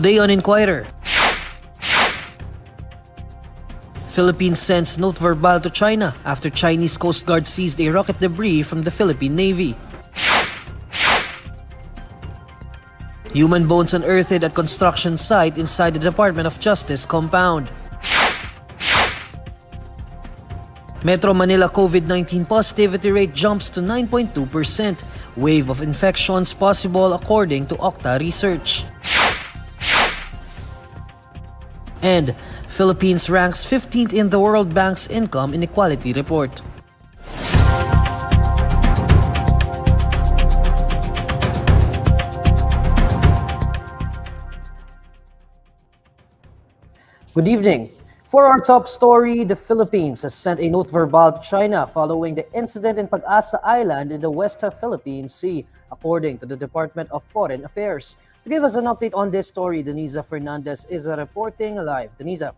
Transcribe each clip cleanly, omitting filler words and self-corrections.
Today on Inquirer, Philippines sends note verbal to China after Chinese Coast Guard seized a rocket debris from the Philippine Navy. Human bones unearthed at construction site inside the Department of Justice compound. Metro Manila COVID-19 positivity rate jumps to 9.2%. Wave of infections possible according to OCTA research. And Philippines ranks 15th in the World Bank's Income Inequality Report. Good evening. For our top story, the Philippines has sent a note verbal to China following the incident in Pag-asa Island in the West Philippine Sea, according to the Department of Foreign Affairs. To give us an update on this story, Denisa Fernandez is reporting live. Denisa.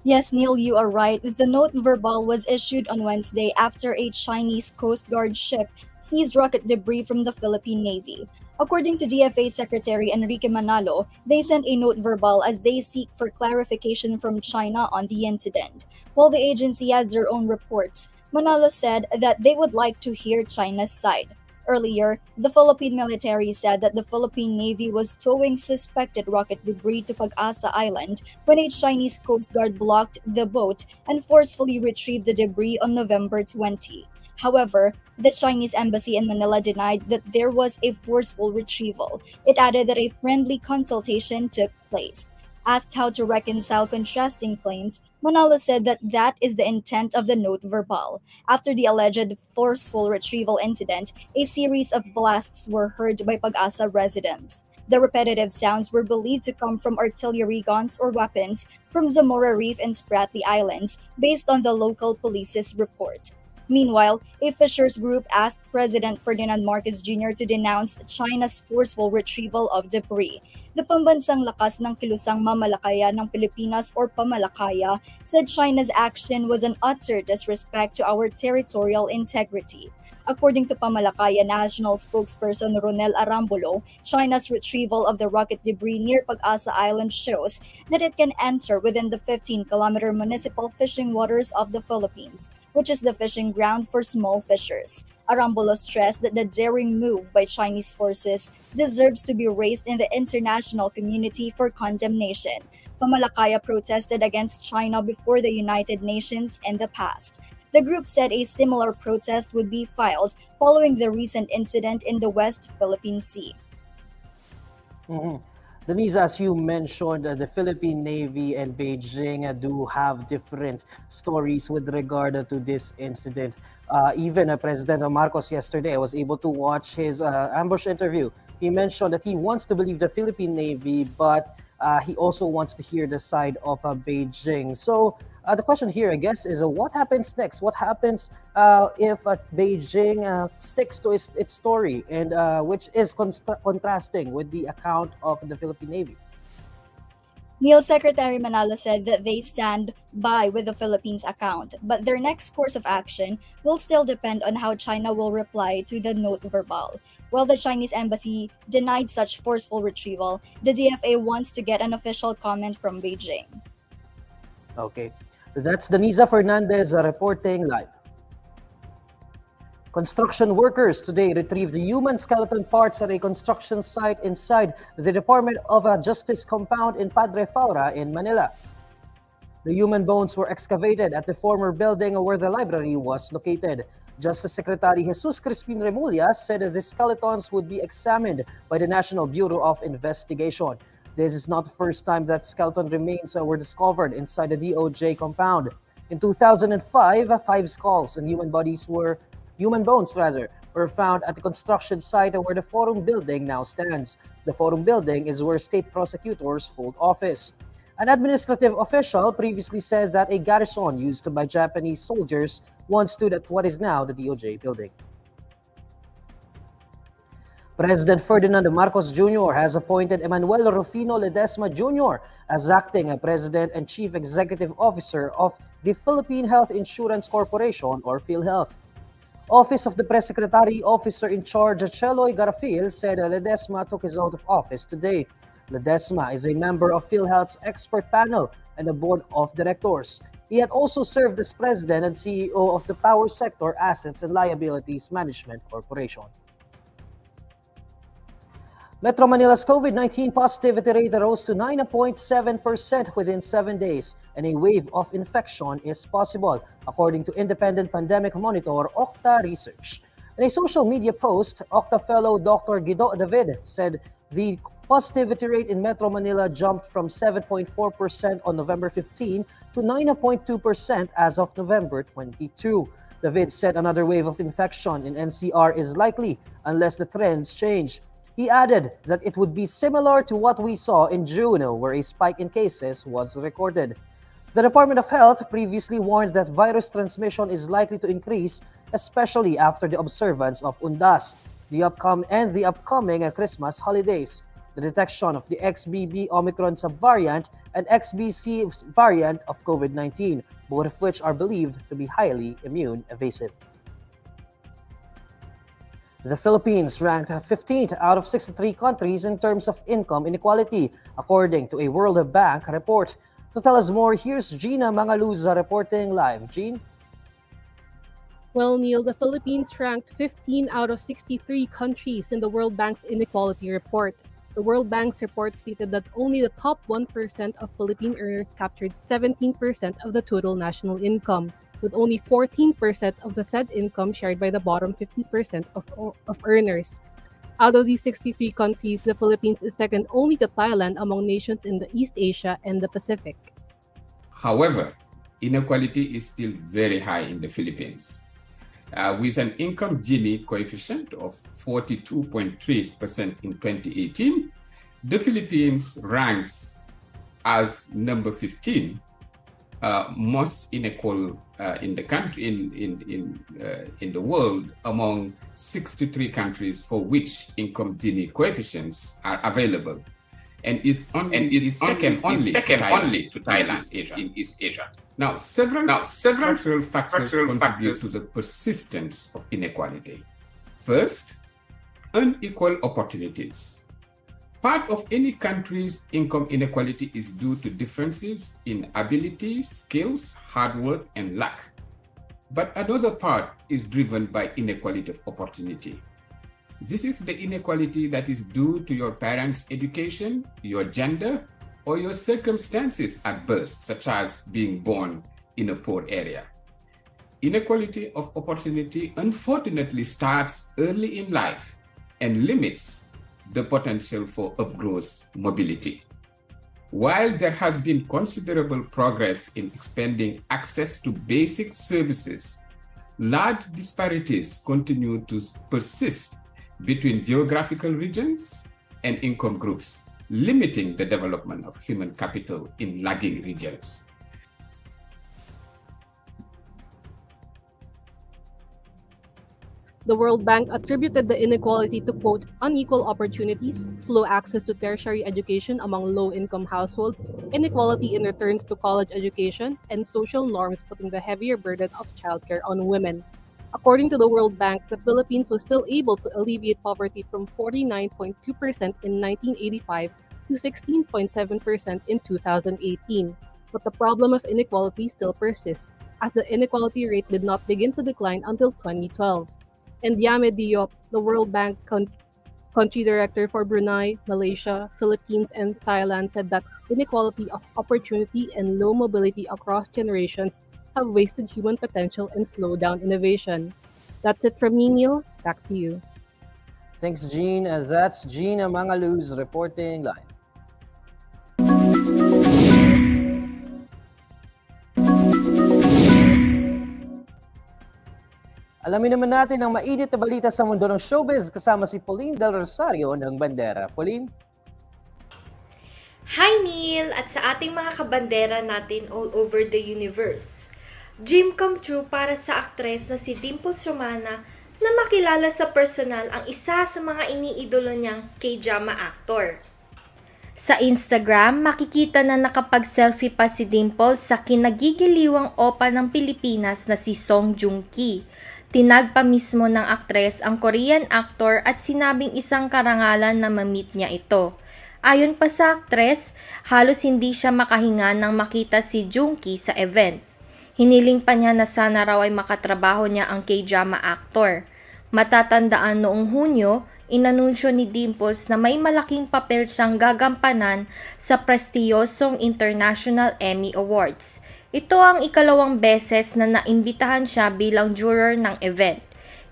Yes, Neil, you are right. The note verbal was issued on Wednesday after a Chinese Coast Guard ship seized rocket debris from the Philippine Navy. According to DFA Secretary Enrique Manalo, they sent a note verbal as they seek for clarification from China on the incident. While the agency has their own reports, Manalo said that they would like to hear China's side. Earlier, the Philippine military said that the Philippine Navy was towing suspected rocket debris to Pag-asa Island when a Chinese Coast Guard blocked the boat and forcefully retrieved the debris on November 20. However, the Chinese embassy in Manila denied that there was a forceful retrieval. It added that a friendly consultation took place. Asked how to reconcile contrasting claims, Manalo said that that is the intent of the note verbal. After the alleged forceful retrieval incident, a series of blasts were heard by Pag-asa residents. The repetitive sounds were believed to come from artillery guns or weapons from Zamora Reef and Spratly Islands, based on the local police's report. Meanwhile, a fishers group asked President Ferdinand Marcos Jr. to denounce China's forceful retrieval of debris. The Pambansang Lakas ng Kilusang Mamalakaya ng Pilipinas or Pamalakaya said China's action was an utter disrespect to our territorial integrity. According to Pamalakaya National spokesperson Ronel Arambolo, China's retrieval of the rocket debris near Pag-asa Island shows that it can enter within the 15-kilometer municipal fishing waters of the Philippines, which is the fishing ground for small fishers. Arambolo stressed that the daring move by Chinese forces deserves to be raised in the international community for condemnation. Pamalakaya protested against China before the United Nations in the past. The group said a similar protest would be filed following the recent incident in the West Philippine Sea. Denise, as you mentioned, the Philippine Navy and Beijing do have different stories with regard to this incident. Even President Marcos yesterday was able to watch his ambush interview. He mentioned that he wants to believe the Philippine Navy, but he also wants to hear the side of Beijing. So the question here, I guess, is what happens next? What happens if Beijing sticks to its story, and which is contrasting with the account of the Philippine Navy? Neil, Secretary Manalo said that they stand by with the Philippines account, but their next course of action will still depend on how China will reply to the note verbal. While the Chinese embassy denied such forceful retrieval, the DFA wants to get an official comment from Beijing. Okay, that's Denisa Fernandez reporting live. Construction workers today retrieved the human skeleton parts at a construction site inside the Department of Justice compound in Padre Faura in Manila. The human bones were excavated at the former building where the library was located. Justice Secretary Jesus Crispin Remulla said that the skeletons would be examined by the National Bureau of Investigation. This is not the first time that skeleton remains were discovered inside the DOJ compound. In 2005, 5 skulls and human bones were found at the construction site where the Forum Building now stands. The Forum Building is where state prosecutors hold office. An administrative official previously said that a garrison used by Japanese soldiers once stood at what is now the DOJ building. President Ferdinand Marcos Jr. has appointed Emmanuel Ledesma Jr. as acting President and Chief Executive Officer of the Philippine Health Insurance Corporation or PhilHealth. Office of the Press Secretary Officer in Charge Cheloy Garafil said Ledesma took his oath of office today. Ledesma is a member of PhilHealth's expert panel and the board of directors. He had also served as president and CEO of the Power Sector Assets and Liabilities Management Corporation. Metro Manila's COVID-19 positivity rate rose to 9.7% within 7 days, and a wave of infection is possible, according to independent pandemic monitor OCTA research. In a social media post, OCTA fellow Dr. Guido David said the positivity rate in Metro Manila jumped from 7.4% on November 15 to 9.2% as of November 22. David said another wave of infection in NCR is likely unless the trends change. He added that it would be similar to what we saw in June, where a spike in cases was recorded. The Department of Health previously warned that virus transmission is likely to increase, especially after the observance of Undas, the upcoming Christmas holidays. The detection of the XBB Omicron subvariant and XBC variant of COVID-19, both of which are believed to be highly immune evasive. The Philippines ranked 15th out of 63 countries in terms of income inequality, according to a World Bank report. To tell us more, here's Gina Mangaluza reporting live. Jean? Well, Neil, the Philippines ranked 15 out of 63 countries in the World Bank's inequality report. The World Bank's report stated that only the top 1% of Philippine earners captured 17% of the total national income, with only 14% of the said income shared by the bottom 50% of earners. Out of these 63 countries, the Philippines is second only to Thailand among nations in the East Asia and the Pacific. However, inequality is still very high in the Philippines. With an income Gini coefficient of 42.3% in 2018, the Philippines ranks as number 15 most unequal in the country in the world among 63 countries for which income Gini coefficients are available, and is second only to Thailand in East Asia. Now, several structural factors contribute to the persistence of inequality. First, unequal opportunities. Part of any country's income inequality is due to differences in ability, skills, hard work, and luck. But another part is driven by inequality of opportunity. This is the inequality that is due to your parents' education, your gender, or your circumstances at birth, such as being born in a poor area. Inequality of opportunity unfortunately starts early in life and limits the potential for upgrowth mobility. While there has been considerable progress in expanding access to basic services, large disparities continue to persist between geographical regions and income groups, limiting the development of human capital in lagging regions. The World Bank attributed the inequality to, quote, unequal opportunities, slow access to tertiary education among low-income households, inequality in returns to college education, and social norms putting the heavier burden of childcare on women. According to the World Bank, the Philippines was still able to alleviate poverty from 49.2% in 1985 to 16.7% in 2018. But the problem of inequality still persists, as the inequality rate did not begin to decline until 2012. And Yame Diop, the World Bank country director for Brunei, Malaysia, Philippines, and Thailand, said that inequality of opportunity and low mobility across generations have wasted human potential and slowed down innovation. That's it from me, Neil. Back to you. Thanks, Jean. That's Gina Mangaluz reporting live. Alamin naman natin ang mainit na balita sa mundo ng showbiz kasama si Pauline Del Rosario ng Bandera. Pauline? Hi Neil! At sa ating mga kabandera natin all over the universe. Dream come true para sa aktres na si Dimples Romana na makilala sa personal ang isa sa mga iniidolo niyang K-drama actor. Sa Instagram, makikita na nakapag-selfie pa si Dimples sa kinagigiliwang opa ng Pilipinas na si Song Joong Ki. Tinag pa mismo ng aktres ang Korean actor at sinabing isang karangalan na ma-meet niya ito. Ayon pa sa aktres, halos hindi siya makahinga nang makita si Junki sa event. Hiniling pa niya na sana raw ay makatrabaho niya ang K-drama actor. Matatandaan noong Hunyo, inanunsyo ni Dimples na may malaking papel siyang gagampanan sa prestiyosong International Emmy Awards. Ito ang ikalawang beses na naimbitahan siya bilang juror ng event.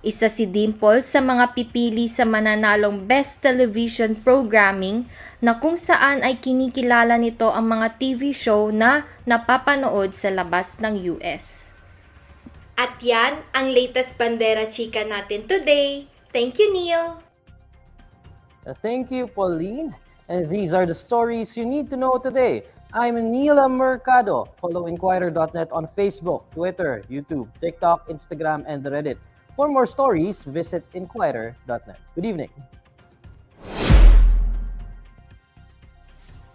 Isa si Dimples sa mga pipili sa mananalong Best Television Programming na kung saan ay kinikilala nito ang mga TV show na napapanood sa labas ng US. At yan ang latest Bandera Chika natin today. Thank you, Neil! Thank you, Pauline. And these are the stories you need to know today. I'm Neil Mercado. Follow INQUIRER.net on Facebook, Twitter, YouTube, TikTok, Instagram, and Reddit. For more stories, visit INQUIRER.net. Good evening.